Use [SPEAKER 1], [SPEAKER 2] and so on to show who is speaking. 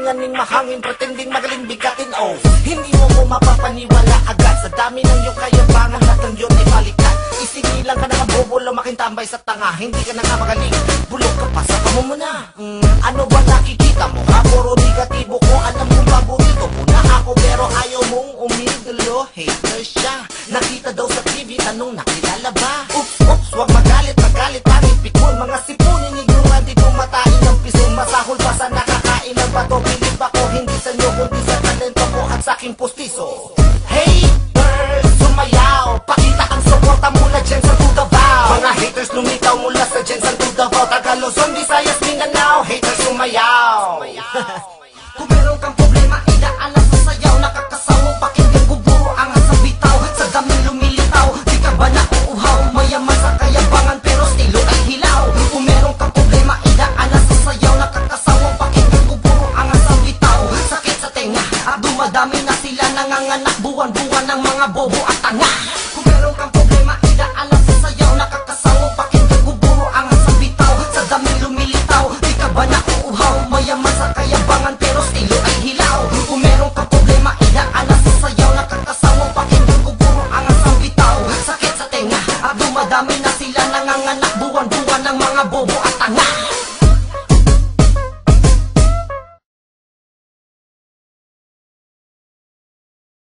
[SPEAKER 1] Alinganing mahangin, pretending magaling bigatin, oh. Hindi mo ko mapapaniwala agad. Sa dami ng iyong kayabangan, lahat ng yun ay baliktad. Isingilang ka na nga bobo, lumaking tambay sa tanga. Hindi ka na nga magaling, bulok ka pa sa pamumuna. Ano ba nakikita mo? Ha, puro negatibo ko. Alam mo paborito mo na ako, pero ayaw mong umidolo. Hater siya, nakita daw sa TV, tanong nakilala ba? Oops, oops, wag magalit, magalit, pangit pikon. Mga sipunin, ignorante, tumatain ng pison. Masahol pa sa nakakain ng bato. Bilib ako, hindi sa inyo, kundi sa talento ko at sa aking pustiso. Haters, sumayaw, pakita ang suporta mula dyan sa Davao. Mga haters lumitaw mula sa dyan sa Davao. Tagalog, Visayas, Mindanao, haters sumayaw.
[SPEAKER 2] Kung meron kang problema, idaalan sa sayaw. Nakakasawa, pakinggan ko buro ang sa bitaw. Sa daming lumilitaw, di ka ba nauuhaw? Mayaman sa kayabangan, pero stilo ay hilaw. Kung meron kang problema, idaalan sa sayaw. Nakakasawa, pakinggan ko buro ang sa bitaw. Sakit sa tenga, at dumadami na sila. Nanganganak buwan-buwan ng mga bobo at tanga. Kung meron kang problema, idaalan sa sayaw. Nakakasawa, pakinggan ko buro ang sa bitaw. Sa daming lumilitaw, di ka ba nauuhaw? Mayaman sa kayabangan, pero stilo ay hilaw. Kung meron ka problema, idaalan sa sayaw. Nakakasawang pakinggan ko puro ang asang bitaw. Sakit sa tenga, at dumadami na sila.